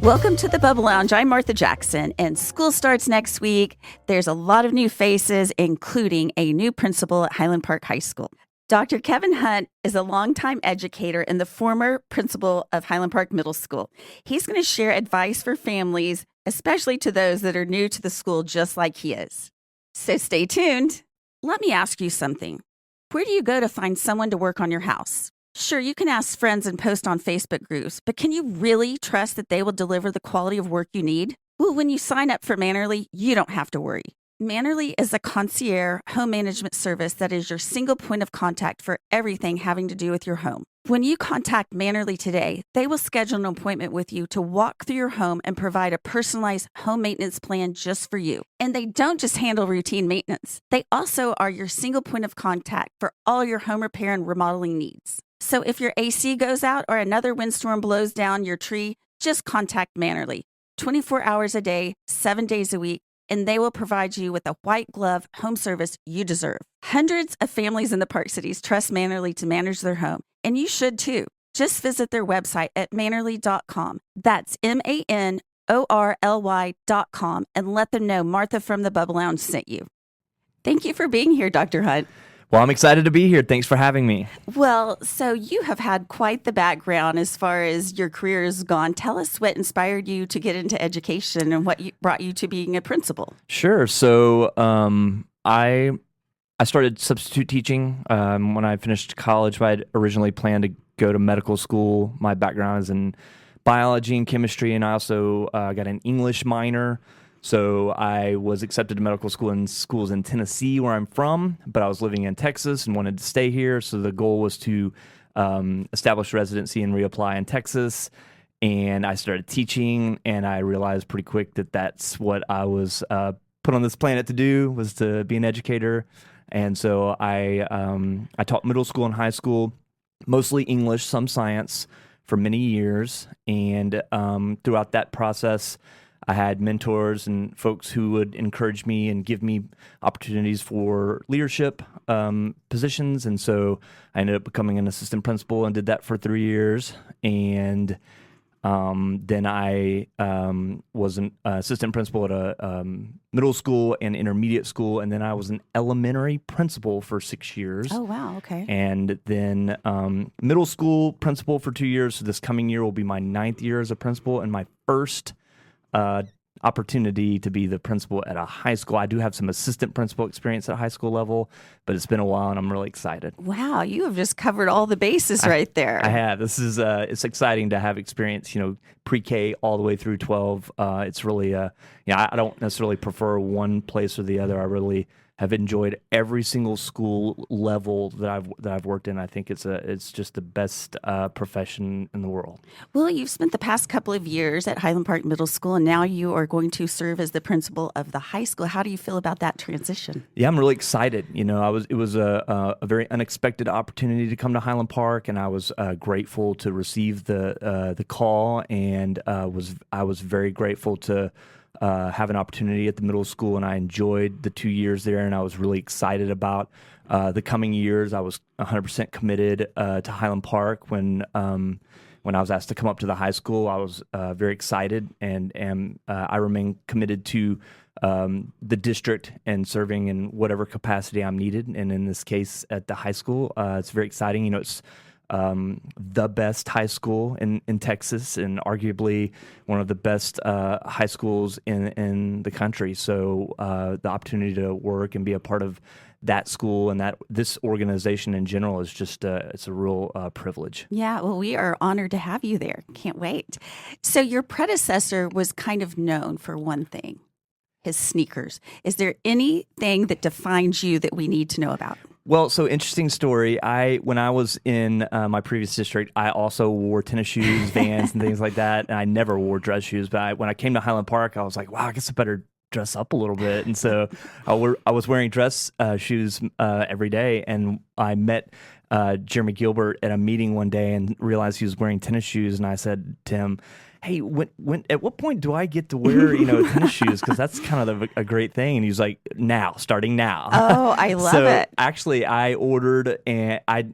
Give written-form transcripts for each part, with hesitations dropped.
Welcome to the Bubble Lounge. I'm Martha Jackson, and school starts next week. There's a lot of new faces, including a new principal at Highland Park High School. Dr. Kevin Hunt is a longtime educator and the former principal of Highland Park Middle School. He's going to share advice for families, especially to those that are new to the school just like he is. So stay tuned. Let me ask you something. Where do you go to find someone to work on your house? Sure, you can ask friends and post on Facebook groups, but can you really trust that they will deliver the quality of work you need? Well, when you sign up for Manorly, you don't have to worry. Manorly is a concierge home management service that is your single point of contact for everything having to do with your home. When you contact Manorly today, they will schedule an appointment with you to walk through your home and provide a personalized home maintenance plan just for you. And they don't just handle routine maintenance. They also are your single point of contact for all your home repair and remodeling needs. So if your AC goes out or another windstorm blows down your tree, just contact Manorly. 24 hours a day, 7 days a week, and they will provide you with a white glove home service you deserve. Hundreds of families in the Park Cities trust Manorly to manage their home, and you should too. Just visit their website at manorly.com. That's MANORLY.com, and let them know Martha from the Bubble Lounge sent you. Thank you for being here, Dr. Hunt. Well, I'm excited to be here. Thanks for having me. Well, so you have had quite the background as far as your career has gone. Tell us what inspired you to get into education and what brought you to being a principal. Sure. So I started substitute teaching when I finished college. I had originally planned to go to medical school. My background is in biology and chemistry, and I also got an English minor. So I was accepted to medical school in schools in Tennessee, where I'm from, but I was living in Texas and wanted to stay here. So the goal was to establish residency and reapply in Texas. And I started teaching, and I realized pretty quick that that's what I was put on this planet to do, was to be an educator. And so I taught middle school and high school, mostly English, some science, for many years. And throughout that process, I had mentors and folks who would encourage me and give me opportunities for leadership positions. And so I ended up becoming an assistant principal and did that for 3 years. And then I was an assistant principal at a middle school and intermediate school. And then I was an elementary principal for 6 years. Oh, wow. Okay. And then middle school principal for 2 years. So this coming year will be my 9th year as a principal and my first opportunity to be the principal at a high school. I do have some assistant principal experience at high school level, but it's been a while and I'm really excited. Wow, you have just covered all the bases right there. I have. This is it's exciting to have experience, pre-K all the way through 12. It's really I don't necessarily prefer one place or the other. I really have enjoyed every single school level that I've worked in. I think it's just the best profession in the world. Well, you've spent the past couple of years at Highland Park Middle School, and now you are going to serve as the principal of the high school. How do you feel about that transition? Yeah, I'm really excited. It was a very unexpected opportunity to come to Highland Park, and I was grateful to receive the call, and I was very grateful to have an opportunity at the middle school, and I enjoyed the 2 years there, and I was really excited about the coming years. I was 100% committed to Highland Park. When I was asked to come up to the high school, I was very excited, and I remain committed to the district and serving in whatever capacity I'm needed, and in this case at the high school. It's very exciting. It's the best high school in Texas, and arguably one of the best high schools in the country. So the opportunity to work and be a part of that school and this organization in general is just it's a real privilege. Yeah, well, we are honored to have you there. Can't wait. So your predecessor was kind of known for one thing, his sneakers. Is there anything that defines you that we need to know about? Well, so interesting story. When I was in my previous district, I also wore tennis shoes, Vans, and things like that. And I never wore dress shoes. But when I came to Highland Park, I was like, wow, I guess I better dress up a little bit. And so I was wearing dress shoes every day. And I met Jeremy Gilbert at a meeting one day and realized he was wearing tennis shoes. And I said to him, hey, at what point do I get to wear, tennis shoes? Because that's kind of a great thing. And he's like, starting now. Oh, I love it. Actually, I ordered and I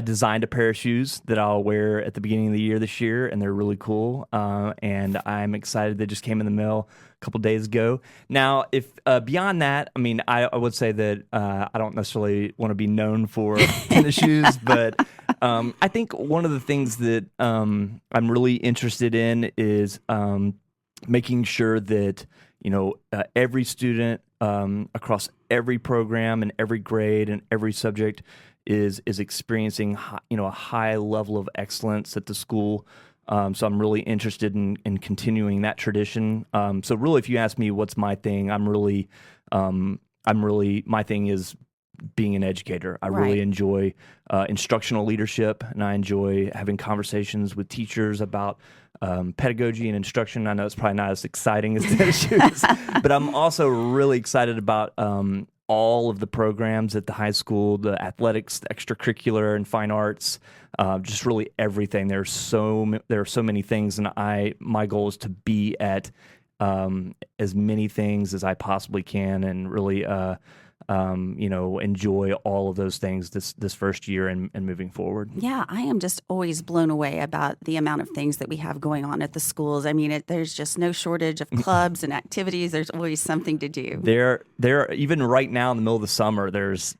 designed a pair of shoes that I'll wear at the beginning of the year this year, and they're really cool. And I'm excited. They just came in the mail a couple days ago. Now, if beyond that, I mean, I would say that I don't necessarily want to be known for tennis shoes, but I think one of the things that I'm really interested in is making sure that every student across every program and every grade and every subject is experiencing a high level of excellence at the school. So I'm really interested in continuing that tradition. So really, if you ask me what's my thing, my thing is being an educator. I really enjoy instructional leadership, and I enjoy having conversations with teachers about pedagogy and instruction. I know it's probably not as exciting as tennis shoes, but I'm also really excited about all of the programs at the high school, the athletics, the extracurricular and fine arts, just really everything. There are so many things, and my goal is to be at as many things as I possibly can, and really enjoy all of those things this first year and moving forward. Yeah, I am just always blown away about the amount of things that we have going on at the schools. I mean, there's just no shortage of clubs and activities. There's always something to do. There even right now in the middle of the summer, there's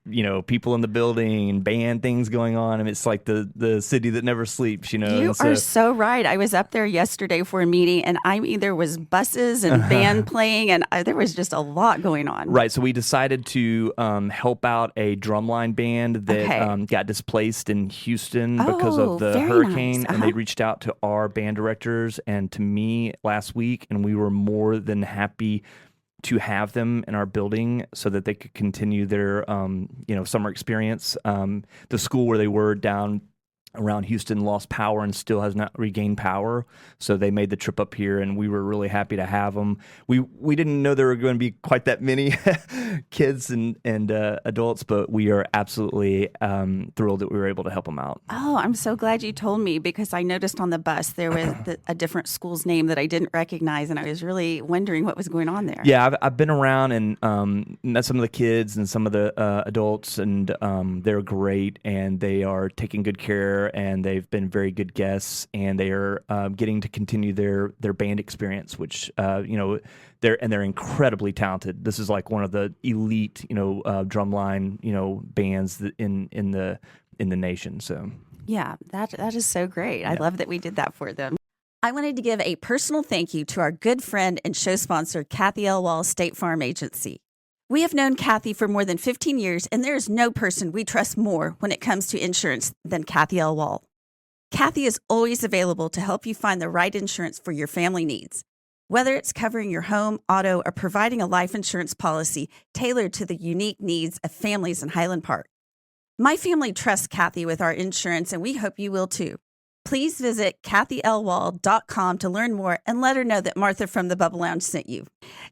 people in the building and band things going on, and it's like the city that never sleeps. You are so right. I was up there yesterday for a meeting, and I mean, there was buses and band playing, and there was just a lot going on. Right. So we decided to help out a drumline band that got displaced in Houston because of the hurricane. Nice. And they reached out to our band directors and to me last week, and we were more than happy to have them in our building so that they could continue their summer experience. The school where they were down around Houston lost power and still has not regained power, so they made the trip up here, and we were really happy to have them. We didn't know there were going to be quite that many kids and adults, but we are absolutely thrilled that we were able to help them out. Oh, I'm so glad you told me, because I noticed on the bus there was a different school's name that I didn't recognize, and I was really wondering what was going on there. Yeah, I've been around and met some of the kids and some of the adults, and they're great, and they are taking good care, and they've been very good guests, and they are getting to continue their band experience, which they're incredibly talented. This is like one of the elite drumline bands in the nation. So yeah, that is so great. Yeah. I love that we did that for them. I wanted to give a personal thank you to our good friend and show sponsor, Kathy L. Wall State Farm Agency. We have known Kathy for more than 15 years, and there is no person we trust more when it comes to insurance than Kathy L. Wall. Kathy is always available to help you find the right insurance for your family needs. Whether it's covering your home, auto, or providing a life insurance policy tailored to the unique needs of families in Highland Park. My family trusts Kathy with our insurance, and we hope you will too. Please visit kathylwall.com to learn more and let her know that Martha from the Bubble Lounge sent you.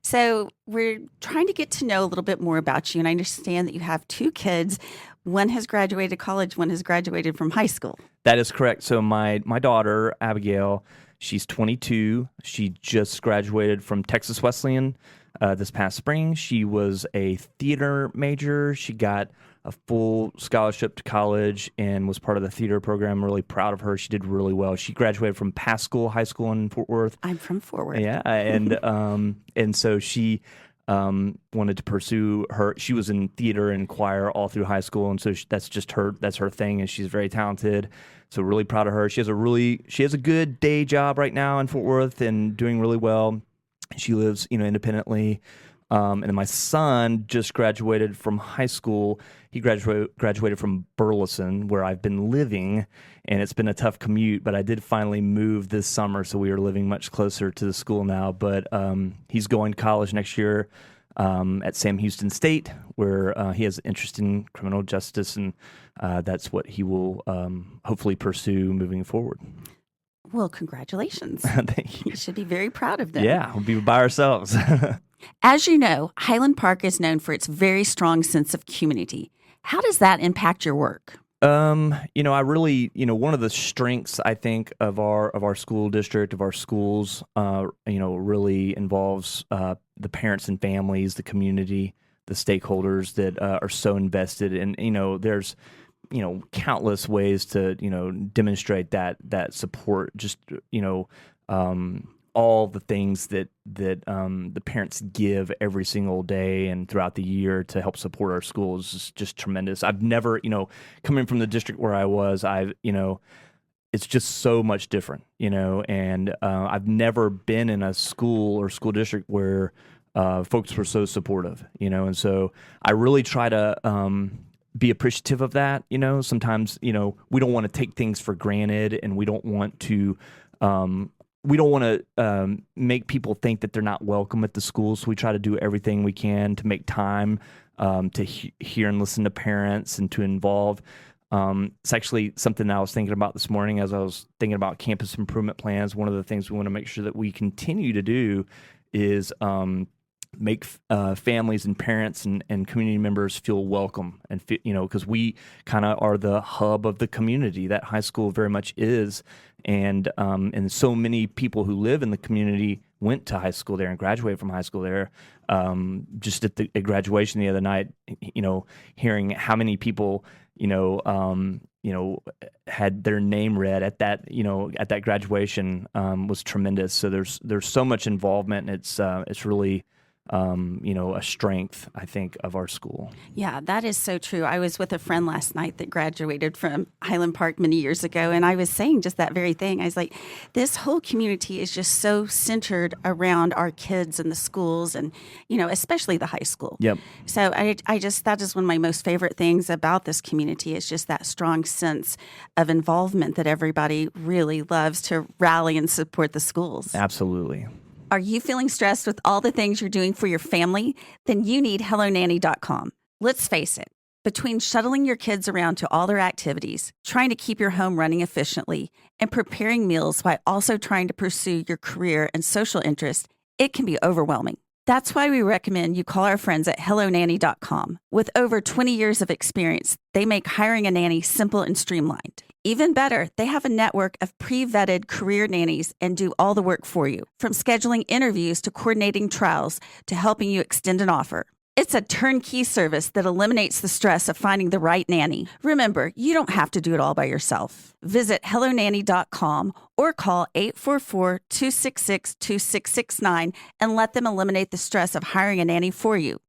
So we're trying to get to know a little bit more about you, and I understand that you have two kids. One has graduated college, one has graduated from high school. That is correct. So my daughter, Abigail, she's 22. She just graduated from Texas Wesleyan this past spring. She was a theater major. She got a full scholarship to college and was part of the theater program. I'm really proud of her. She did really well. She graduated from Paschal High School in Fort Worth. I'm from Fort Worth. Yeah, and so she wanted to pursue her. She was in theater and choir all through high school, and so that's her thing, and she's very talented. So really proud of her. She has a good day job right now in Fort Worth and doing really well. She lives independently. And then my son just graduated from high school. He graduated from Burleson, where I've been living, and it's been a tough commute, but I did finally move this summer, so we are living much closer to the school now. But he's going to college next year at Sam Houston State, where he has an interest in criminal justice, and that's what he will hopefully pursue moving forward. Well, congratulations. Thank you. You should be very proud of them. Yeah, we'll be by ourselves. As you know, Highland Park is known for its very strong sense of community. How does that impact your work? I really, one of the strengths I think of our school district, of our schools, really involves the parents and families, the community, the stakeholders that are so invested. And there's countless ways to demonstrate that support. Just all the things that the parents give every single day and throughout the year to help support our schools is just tremendous. I've never, coming from the district where I was, it's just so much different, and I've never been in a school or school district where folks were so supportive, and so I really try to be appreciative of that. Sometimes, we don't want to take things for granted, and we don't want to make people think that they're not welcome at the school. So we try to do everything we can to make time to hear and listen to parents and to involve. It's actually something I was thinking about this morning as I was thinking about campus improvement plans. One of the things we want to make sure that we continue to do is make families and parents and community members feel welcome, and because we kind of are the hub of the community that high school very much is, and so many people who live in the community went to high school there and graduated from high school there. Just at graduation the other night, hearing how many people had their name read at that graduation was tremendous. So there's so much involvement, and it's really a strength, I think, of our school. Yeah, that is so true. I was with a friend last night that graduated from Highland Park many years ago, and I was saying just that very thing. I was like, this whole community is just so centered around our kids and the schools, and especially the high school. Yep. So I just, that is one of my most favorite things about this community, is just that strong sense of involvement that everybody really loves to rally and support the schools. Absolutely. Are you feeling stressed with all the things you're doing for your family? Then you need HelloNanny.com. Let's face it, between shuttling your kids around to all their activities, trying to keep your home running efficiently, and preparing meals while also trying to pursue your career and social interests, it can be overwhelming. That's why we recommend you call our friends at HelloNanny.com. With over 20 years of experience, they make hiring a nanny simple and streamlined. Even better, they have a network of pre-vetted career nannies and do all the work for you, from scheduling interviews to coordinating trials to helping you extend an offer. It's a turnkey service that eliminates the stress of finding the right nanny. Remember, you don't have to do it all by yourself. Visit HelloNanny.com or call 844-266-2669 and let them eliminate the stress of hiring a nanny for you,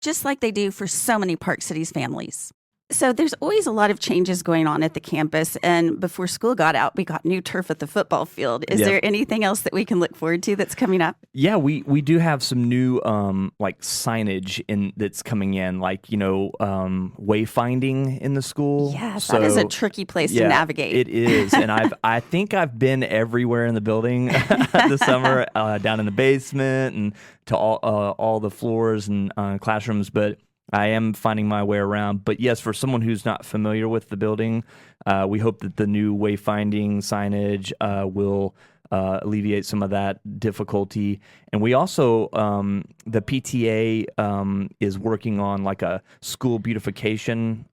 just like they do for so many Park Cities families. So there's always a lot of changes going on at the campus, and before school got out, we got new turf at the football field. Is there anything else that we can look forward to that's coming up? Yeah, we do have some new signage that's coming in, wayfinding in the school. Yes, that is a tricky place to navigate. It is, and I think I've been everywhere in the building this summer, down in the basement and to all the floors and classrooms, but I am finding my way around. But yes, for someone who's not familiar with the building, we hope that the new wayfinding signage will alleviate some of that difficulty. And we also, the PTA is working on like a school beautification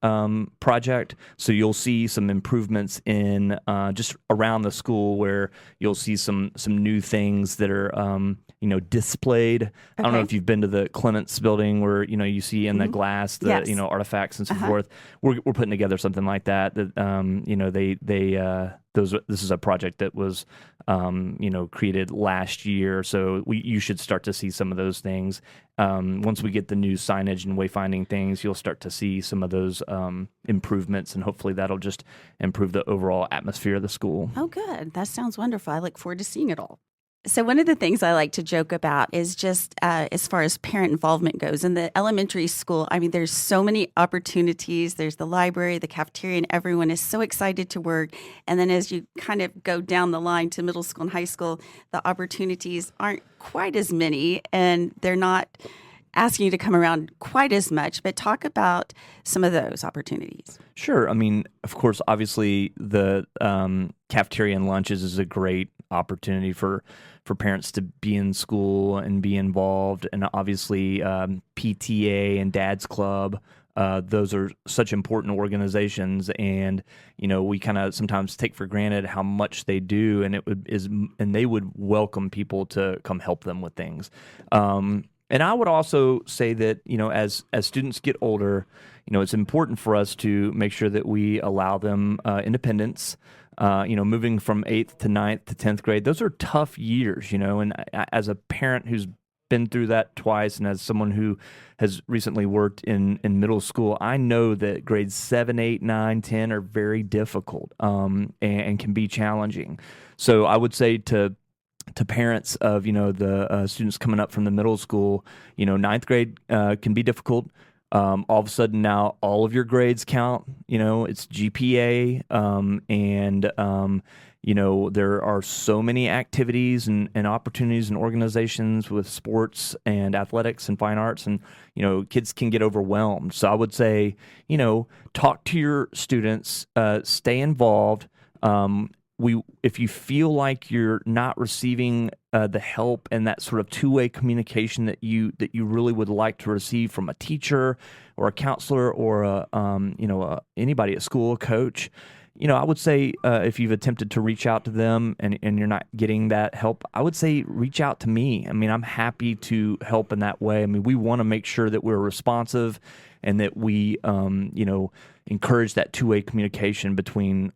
project. So you'll see some improvements in just around the school, where you'll see some new things that are displayed. Okay. I don't know if you've been to the Clements building, where you see in the glass the artifacts and so forth. We're putting together something like that. This is a project that was created last year, so you should start to see some of those things. Once we get the new signage and wayfinding things, you'll start to see some of those improvements, and hopefully that'll just improve the overall atmosphere of the school. Oh, good. That sounds wonderful. I look forward to seeing it all. So one of the things I like to joke about is just as far as parent involvement goes. In the elementary school, I mean, there's so many opportunities. There's the library, the cafeteria, and everyone is so excited to work. And then as you kind of go down the line to middle school and high school, the opportunities aren't quite as many, and they're not asking you to come around quite as much. But talk about some of those opportunities. Sure. I mean, of course, obviously the cafeteria and lunches is a great opportunity for parents to be in school and be involved. And obviously PTA and Dad's Club those are such important organizations, and we kind of sometimes take for granted how much they do, and they would welcome people to come help them with things. And I would also say that as students get older, it's important for us to make sure that we allow them independence. Moving from 8th to 9th to 10th grade, those are tough years, and as a parent who's been through that twice, and as someone who has recently worked in middle school, I know that grades 7, 8, 9, 10 are very difficult and can be challenging. So I would say to parents of the students coming up from the middle school, ninth grade can be difficult. All of a sudden now all of your grades count. It's GPA, and there are so many activities and opportunities and organizations with sports and athletics and fine arts, and kids can get overwhelmed. So I would say talk to your students, stay involved. If you feel like you're not receiving the help and that sort of two-way communication that you really would like to receive from a teacher or a counselor or anybody at school, a coach, I would say if you've attempted to reach out to them and you're not getting that help, I would say reach out to me. I mean, I'm happy to help in that way. I mean, we want to make sure that we're responsive and that we encourage that two-way communication between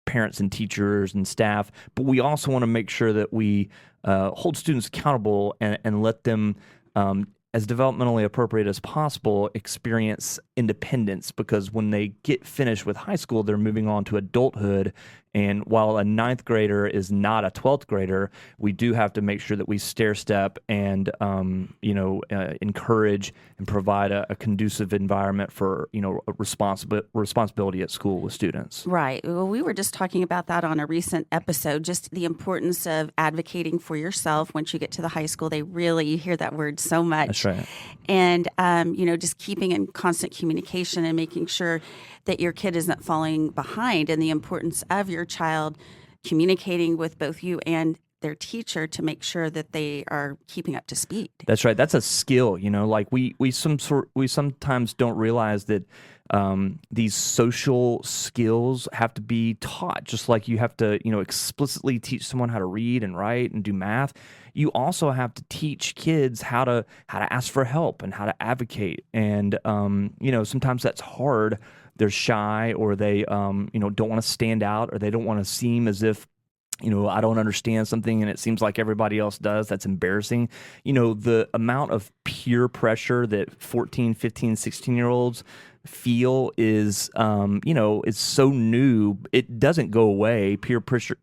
parents and teachers and staff, but we also want to make sure that we hold students accountable and let them, as developmentally appropriate as possible, experience independence, because when they get finished with high school, they're moving on to adulthood. And while a ninth grader is not a 12th grader, we do have to make sure that we stair step and encourage and provide a conducive environment for responsibility at school with students. Right. Well, we were just talking about that on a recent episode, just the importance of advocating for yourself once you get to the high school. You hear that word so much. That's right. And, just keeping in constant communication and making sure that your kid isn't falling behind, and the importance of your child communicating with both you and their teacher to make sure that they are keeping up to speed. That's right. That's a skill, like we sometimes don't realize that these social skills have to be taught, just like you have to, explicitly teach someone how to read and write and do math. You also have to teach kids how to ask for help and how to advocate. And sometimes that's hard. They're shy, or they don't want to stand out, or they don't want to seem as if I don't understand something and it seems like everybody else does. That's embarrassing. The amount of peer pressure that 14, 15, 16-year-olds feel is so new. It doesn't go away. Peer pressure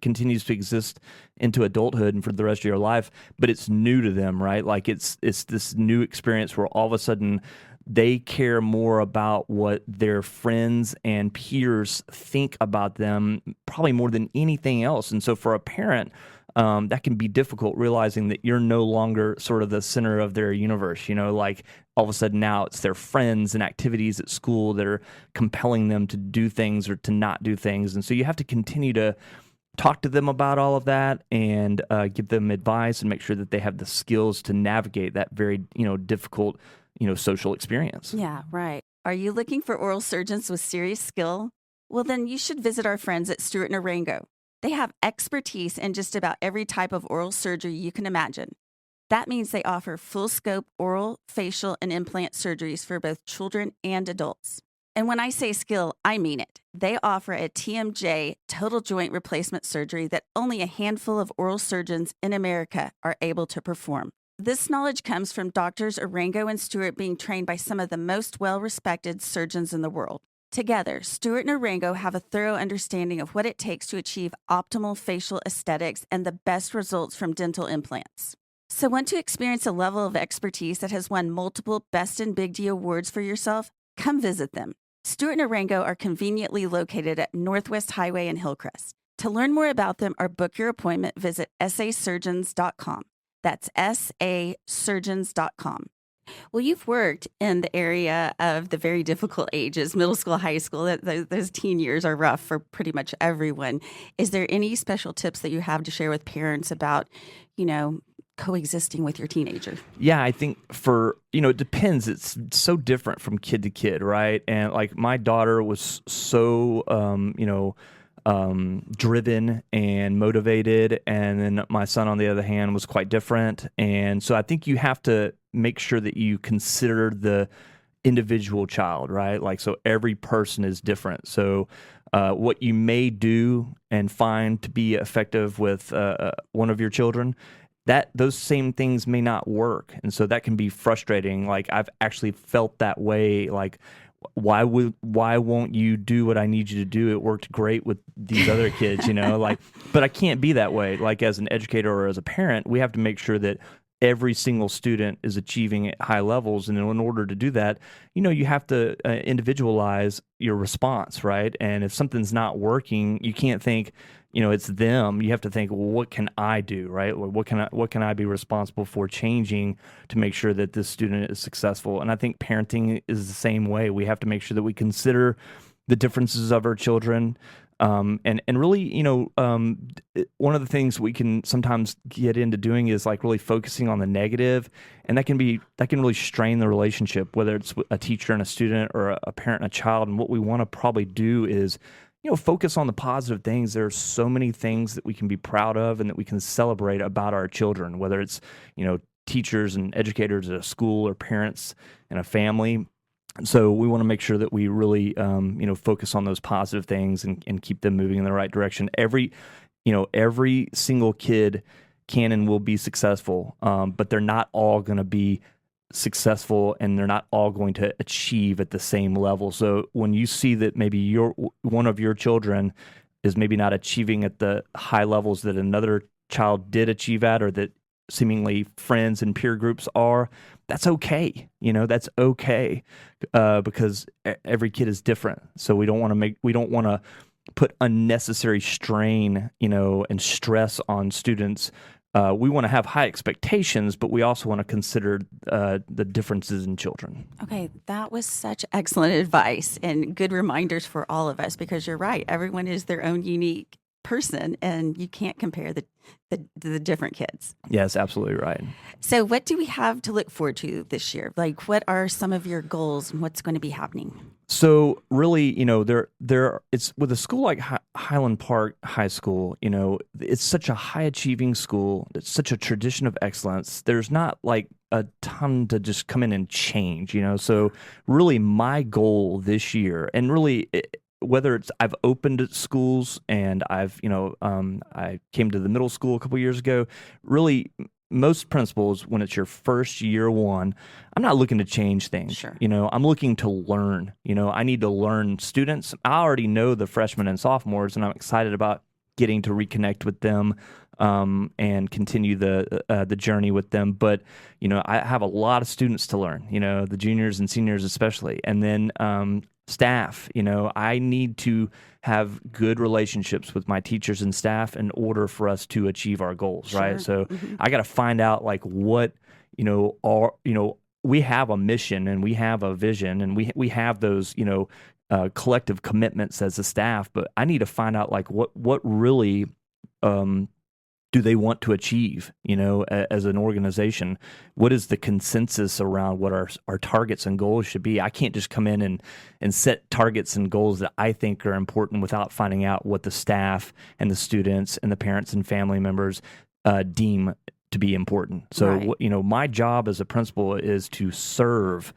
continues to exist into adulthood and for the rest of your life, but it's new to them, right? Like it's this new experience where all of a sudden they care more about what their friends and peers think about them, probably more than anything else. And so for a parent, that can be difficult, realizing that you're no longer sort of the center of their universe. Like all of a sudden now it's their friends and activities at school that are compelling them to do things or to not do things. And so you have to continue to talk to them about all of that and give them advice and make sure that they have the skills to navigate that very, difficult social experience. Yeah, right. Are you looking for oral surgeons with serious skill? Well, then you should visit our friends at Stewart & Orengo. They have expertise in just about every type of oral surgery you can imagine. That means they offer full-scope oral, facial, and implant surgeries for both children and adults. And when I say skill, I mean it. They offer a TMJ, total joint replacement surgery, that only a handful of oral surgeons in America are able to perform. This knowledge comes from doctors Orengo and Stewart being trained by some of the most well-respected surgeons in the world. Together, Stewart and Orengo have a thorough understanding of what it takes to achieve optimal facial aesthetics and the best results from dental implants. So want to experience a level of expertise that has won multiple Best in Big D awards for yourself? Come visit them. Stewart and Orengo are conveniently located at Northwest Highway in Hillcrest. To learn more about them or book your appointment, visit sasurgeons.com. That's sasurgeons.com. Well, you've worked in the area of the very difficult ages, middle school, high school. Those teen years are rough for pretty much everyone. Is there any special tips that you have to share with parents about, coexisting with your teenager? Yeah, I think it depends. It's so different from kid to kid, right? And like my daughter was so, driven and motivated. And then my son, on the other hand, was quite different. And so I think you have to make sure that you consider the individual child, right? Like, so every person is different. So what you may do and find to be effective with one of your children, that those same things may not work. And so that can be frustrating. Like, I've actually felt that way. Like, why won't you do what I need you to do? It worked great with these other kids, like, but I can't be that way. Like, as an educator or as a parent, we have to make sure that every single student is achieving at high levels. And in order to do that, you have to individualize your response, right? And if something's not working, you can't think, it's them. You have to think, well, what can I do, right? What can I be responsible for changing to make sure that this student is successful? And I think parenting is the same way. We have to make sure that we consider the differences of our children. And really, one of the things we can sometimes get into doing is like really focusing on the negative, and that can really strain the relationship, whether it's a teacher and a student or a parent and a child. And what we want to probably do is, focus on the positive things. There are so many things that we can be proud of and that we can celebrate about our children, whether it's, teachers and educators at a school or parents in a family. So we want to make sure that we really, focus on those positive things and keep them moving in the right direction. Every single kid can and will be successful, but they're not all going to be successful, and they're not all going to achieve at the same level. So when you see that maybe one of your children is maybe not achieving at the high levels that another child did achieve at, or that seemingly friends and peer groups are, that's okay. That's okay, because every kid is different. So we don't want to put unnecessary strain, and stress on students. We want to have high expectations, but we also want to consider the differences in children. Okay, that was such excellent advice and good reminders for all of us, because you're right. Everyone is their own unique person, and you can't compare the different kids. Yes, absolutely right. So what do we have to look forward to this year? Like, what are some of your goals and what's going to be happening? So really, it's with a school like Highland Park High School, it's such a high achieving school. It's such a tradition of excellence. There's not like a ton to just come in and change, So really my goal this year, and really whether it's I've opened schools and I've, I came to the middle school a couple years ago, really most principals, when it's your first year one, I'm not looking to change things. Sure. I'm looking to learn. I need to learn students. I already know the freshmen and sophomores, and I'm excited about getting to reconnect with them and continue the journey with them. But I have a lot of students to learn. The juniors and seniors especially, and then staff. I need to have good relationships with my teachers and staff in order for us to achieve our goals, Sure. right? So I got to find out like what, we have a mission and we have a vision, and we have those, collective commitments as a staff, but I need to find out like what really do they want to achieve, as an organization? What is the consensus around what our targets and goals should be? I can't just come in and set targets and goals that I think are important without finding out what the staff and the students and the parents and family members deem to be important. So, Right. My job as a principal is to serve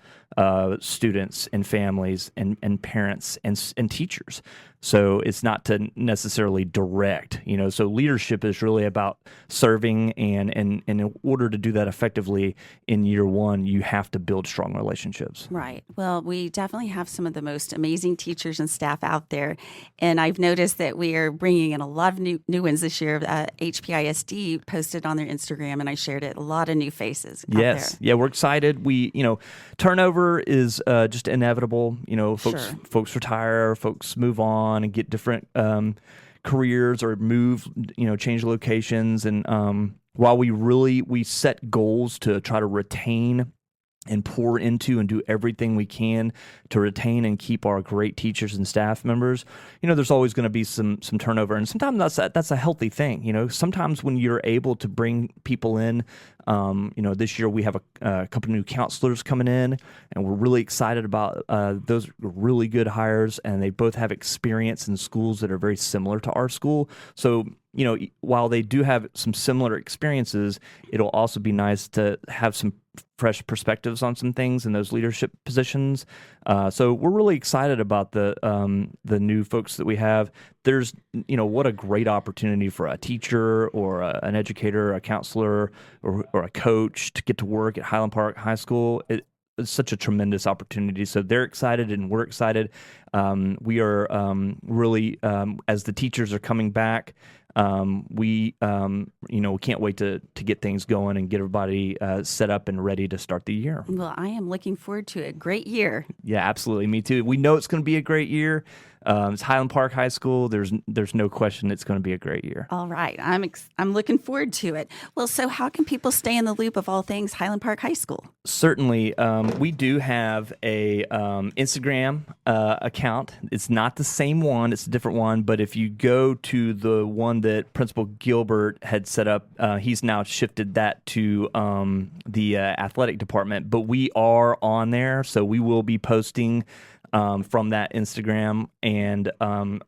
students and families and parents and teachers. So it's not to necessarily direct, so leadership is really about serving, and in order to do that effectively in year one, you have to build strong relationships. Right. Well, we definitely have some of the most amazing teachers and staff out there. And I've noticed that we are bringing in a lot of new ones this year. HPISD posted on their Instagram, and I shared it, a lot of new faces out Yes. there. Yeah, we're excited. We, turnover is just inevitable. Sure. Folks retire, folks move on and get different careers or move, change locations. And while we set goals to try to retain and pour into and do everything we can to retain and keep our great teachers and staff members. There's always going to be some turnover, and sometimes that's a healthy thing. Sometimes when you're able to bring people in, this year we have a couple new counselors coming in, and we're really excited about those really good hires, and they both have experience in schools that are very similar to our school. So while they do have some similar experiences, it'll also be nice to have some fresh perspectives on some things in those leadership positions. So we're really excited about the new folks that we have. There's, what a great opportunity for a teacher or an educator, a counselor, or a coach to get to work at Highland Park High School. It's such a tremendous opportunity. So they're excited and we're excited. We are really, as the teachers are coming back, we can't wait to get things going and get everybody set up and ready to start the year. Well, I am looking forward to a great year. Yeah, absolutely. Me too. We know it's going to be a great year. It's Highland Park High School. There's no question it's going to be a great year. All right. I'm looking forward to it. Well, so how can people stay in the loop of all things Highland Park High School? Certainly. We do have a Instagram account. It's not the same one. It's a different one. But if you go to the one that Principal Gilbert had set up, he's now shifted that to the athletic department. But we are on there, so we will be posting from that Instagram, and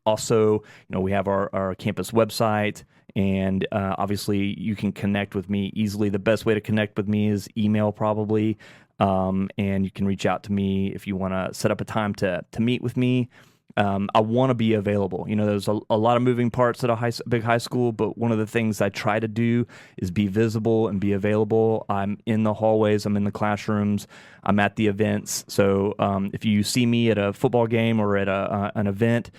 also, we have our campus website, and obviously you can connect with me easily. The best way to connect with me is email, probably, and you can reach out to me if you want to set up a time to meet with me. I want to be available. There's a lot of moving parts at a big high school, but one of the things I try to do is be visible and be available. I'm in the hallways, I'm in the classrooms, I'm at the events. So if you see me at a football game or at an event,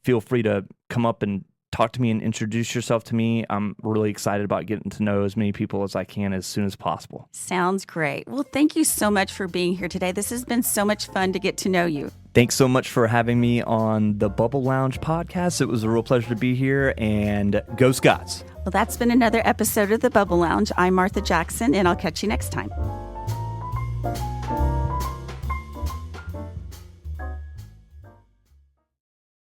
feel free to come up and talk to me and introduce yourself to me. I'm really excited about getting to know as many people as I can as soon as possible. Sounds great. Well, thank you so much for being here today. This has been so much fun to get to know you. Thanks so much for having me on the Bubble Lounge podcast. It was a real pleasure to be here, and go Scots. Well, that's been another episode of the Bubble Lounge. I'm Martha Jackson, and I'll catch you next time.